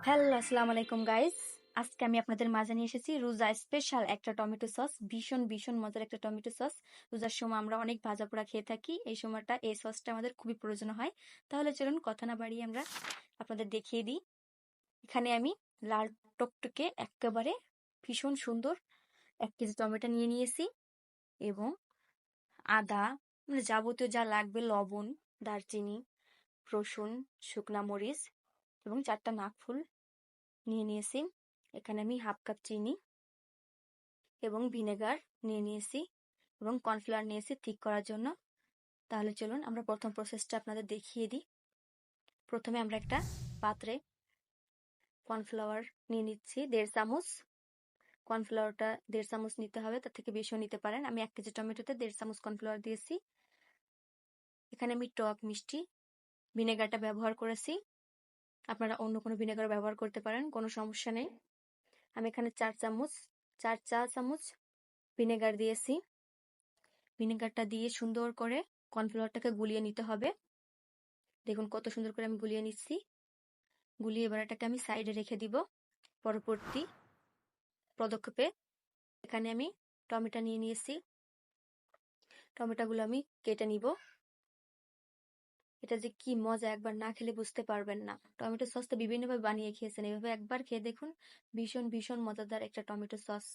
Hello, আসসালামু আলাইকুম guys. আজকে আমি আপনাদের মাঝে নিয়ে এসেছি রোজা স্পেশাল একটা টমেটো সস। ভীষণ ভীষণ মজার একটা টমেটো সস। রোজার সময় আমরা অনেক ভাজা পোড়া খেয়ে থাকি। এই সময়টা এই সসটা আমাদের খুবই প্রয়োজন হয়। তাহলে চলুন কথা না বাড়িয়ে আমরা আপনাদের দেখিয়ে দিই। এখানে আমি লাল টকটকে একেবারে ভীষণ সুন্দর 1 কেজি টমেটো নিয়ে নিয়েছি এবং আদা, মানে যাবতীয় যা লাগবে, লবণ, দারচিনি, রসুন, শুকনা মরিচ এবং 4টা নাকফুল নিয়ে নিয়েছি। এখানে আমি হাফ কাপ চিনি এবং ভিনেগার নিয়ে নিয়েছি এবং কর্নফ্লাওয়ার নিয়েছি ঠিক করার জন্য। তাহলে চলুন আমরা প্রথম প্রসেসটা আপনাদের দেখিয়ে দিই। প্রথমে আমরা একটা পাত্রে কর্নফ্লাওয়ার নিয়ে নিচ্ছি 1.5 চামচ। কর্নফ্লাওয়ারটা 1.5 চামচ নিতে হবে, তার থেকে বেশিও নিতে পারেন। আমি 1 কেজি টমেটোতে 1.5 চামচ কর্নফ্লাওয়ার দিয়েছি। এখানে আমি টক মিষ্টি ভিনেগারটা ব্যবহার করেছি। আপনারা অন্য কোনো ভিনেগার ব্যবহার করতে পারেন, কোনো সমস্যা নেই। আমি এখানে 4 চা চামচ ভিনেগার দিয়েছি। ভিনেগারটা দিয়ে সুন্দর করে কর্নফ্লাওয়ারটাকে গুলিয়ে নিতে হবে। দেখুন কত সুন্দর করে আমি গুলিয়ে নিচ্ছি। গুলিয়ে এবার এটাকে আমি সাইডে রেখে দিব। পরবর্তী পদক্ষেপে এখানে আমি টমেটো নিয়ে নিয়েছি। টমেটোগুলো আমি কেটে নিব। এটা যে কি মজা, একবার না খেলে বুঝতে পারবেন না। টমেটো সস তো বিভিন্নভাবে বানিয়ে খেয়েছেন, এভাবে একবার খেয়ে দেখুন। ভীষণ ভীষণ মজাদার একটা টমেটো সস।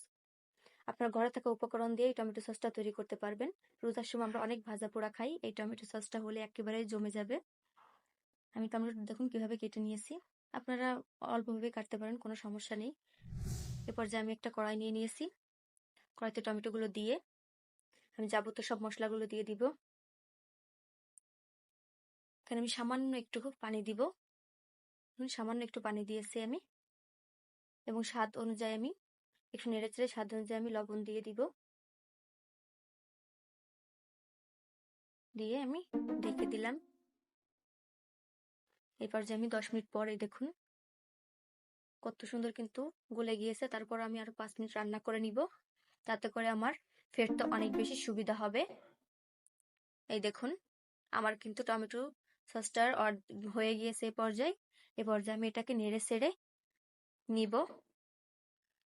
আপনার ঘরে থাকা উপকরণ দিয়ে এই টমেটো সসটা তৈরি করতে পারবেন। রোজার সময় আমরা অনেক ভাজা পোড়া খাই, এই টমেটো সসটা হলে একেবারে জমে যাবে। আমি টমেটো দেখুন কিভাবে কেটে নিয়েছি। আপনারা অল্পভাবে কাটতে পারেন, কোনো সমস্যা নেই। এরপর যে আমি একটা কড়াই নিয়ে নিয়েছি। কড়াইতে টমেটোগুলো দিয়ে আমি যাবতীয় সব মশলাগুলো দিয়ে দিব। এখানে আমি সামান্য একটু পানি দিব। সামান্য একটু পানি দিয়েছি আমি, এবং স্বাদ অনুযায়ী আমি একটু নেড়েচেড়ে স্বাদ অনুযায়ী আমি লবণ দিয়ে দিব। দিয়ে আমি ঢেকে দিলাম। এরপর যে আমি 10 মিনিট পরে দেখুন কত সুন্দর কিন্তু গলে গিয়েছে। তারপর আমি আরো 5 মিনিট রান্না করে নিব, তাতে করে আমার ফেটতে অনেক বেশি সুবিধা হবে। এই দেখুন আমার কিন্তু টমেটো সসটার হয়ে গিয়েছে। এই পর্যায়ে আমি এটাকে নেড়ে ছেড়ে নিব।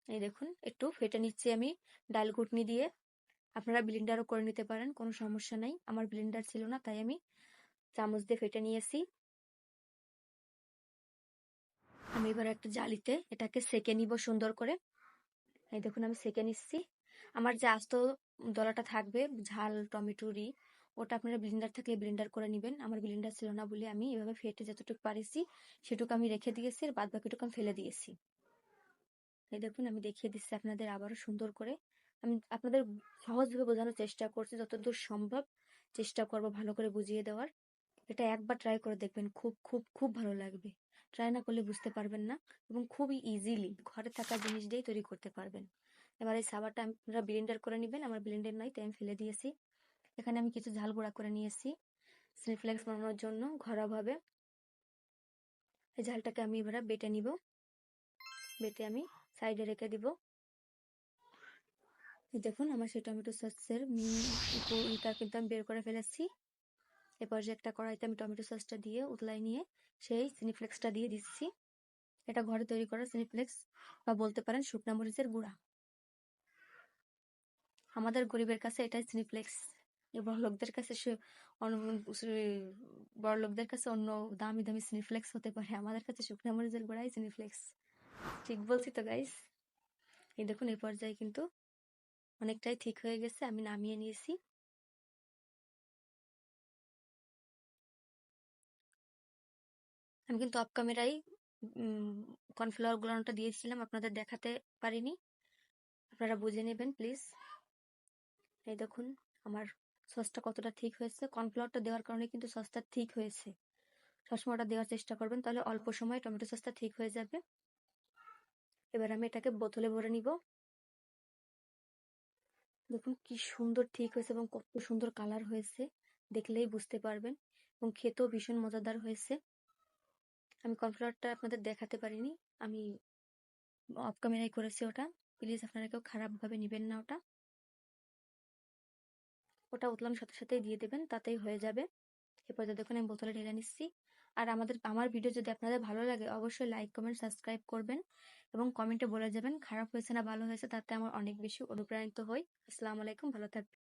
এই দেখুন একটু ফেটে নিচ্ছি আমি ডাল ঘুটনি দিয়ে। আপনারা ব্লেন্ডারও করে নিতে পারেন, কোনো সমস্যা নাই। আমার ব্লেন্ডার ছিল না, তাই আমি চামচ দিয়ে ফেটে নিয়েছি। আমি এবার একটা জালিতে এটাকে সেকে নিব সুন্দর করে। এই দেখুন আমি সেকে নিচ্ছি। আমার যে আস্ত দলাটা থাকবে ঝাল টমেটোরই, ওটা আপনারা ব্লেন্ডার থাকলে ব্লেন্ডার করে নেবেন। আমার ব্লেন্ডার ছিল না বলে আমি এভাবে ফেটে যতটুকু পারিছি সেটুকু আমি রেখে দিয়েছি, আর বাদ বাকিটুকু আমি ফেলে দিয়েছি। এই দেখুন আমি দেখিয়ে দিচ্ছি আপনাদের আবারও সুন্দর করে। আমি আপনাদের সহজভাবে বোঝানোর চেষ্টা করছি, যতদূর সম্ভব চেষ্টা করব ভালো করে বুঝিয়ে দেওয়ার। এটা একবার ট্রাই করে দেখবেন, খুব খুব খুব ভালো লাগবে। ট্রাই না করলে বুঝতে পারবেন না, এবং খুবই ইজিলি ঘরে থাকা জিনিস দিয়েই তৈরি করতে পারবেন। এবার এই সাবারটা আপনারা ব্লেন্ডার করে নেবেন। আমার ব্লেন্ডার নাই, তাই আমি ফেলে দিয়েছি। এখানে আমি কিছু ঝাল গুঁড়া করে নিয়েছি স্নেফ্লেক্স বানানোর জন্য ঘরোয়াভাবে। এই ঝালটাকে আমি এবার বেটে নিব। বেটে আমি সাইডে রেখে দিব। দেখুন আমার সেই টমেটো সসের ইটা কিন্তু আমি বের করে ফেলেছি। এরপর যে একটা কড়াইতে আমি টমেটো সসটা দিয়ে উতলাই নিয়ে সেই সিনিফ্লেক্সটা দিয়ে দিচ্ছি। এটা ঘরে তৈরি করা সিনিফ্লেক্স, বা বলতে পারেন শুকনা মরিচের গুঁড়া। আমাদের গরিবের কাছে এটাই সিনিফ্লেক্স। বড়লোকদের কাছে বড়লোকদের কাছে অন্য দামি দামি সিনিফ্লেক্স হতে পারে, আমাদের কাছে শুকনা মরিচের গুঁড়াই সিনিফ্লেক্স। ঠিক বলছি তো গাইস? এই দেখুন এই পর্যায়ে কিন্তু অনেকটাই ঠিক হয়ে গেছে, আমি নামিয়ে নিয়েছি। আমি কিন্তু অফ ক্যামেরায় কর্নফ্লাওয়ার গুলানোটা দিয়েছিলাম, আপনাদের দেখাতে পারিনি। আপনারা বুঝে নেবেন প্লিজ। এই দেখুন আমার সসটা কতটা ঠিক হয়েছে। কর্নফ্লাওয়ারটা দেওয়ার কারণে কিন্তু সসটা ঠিক হয়েছে। সবসময় ওটা দেওয়ার চেষ্টা করবেন, তাহলে অল্প সময়ে টমেটো সসটা ঠিক হয়ে যাবে। এবার আমি এটাকে বোতলে ভরে নিব। দেখুন কি সুন্দর ঠিক হয়েছে এবং কত সুন্দর কালার হয়েছে, দেখলেই বুঝতে পারবেন। এবং খেতেও ভীষণ মজাদার হয়েছে। আমি কর্নফ্লাওয়ারটা আপনাদের দেখাতে পারিনি, আমি অফ ক্যামেরায় করেছি ওটা। প্লিজ আপনারা কেউ খারাপভাবে নেবেন না। ওটা উতলানোর সাথে সাথেই দিয়ে দেবেন, তাতেই হয়ে যাবে। এরপর দেখুন আমি বোতলে ঢেলে নিচ্ছি। আর আমার ভিডিও যদি আপনাদের ভালো লাগে অবশ্যই লাইক, কমেন্ট, সাবস্ক্রাইব করবেন এবং কমেন্টে বলে যাবেন খারাপ হয়েছে না ভালো হয়েছে, তাতে আমার অনেক বেশি অনুপ্রাণিত হই। আসসালামু আলাইকুম, ভালো থাকবেন।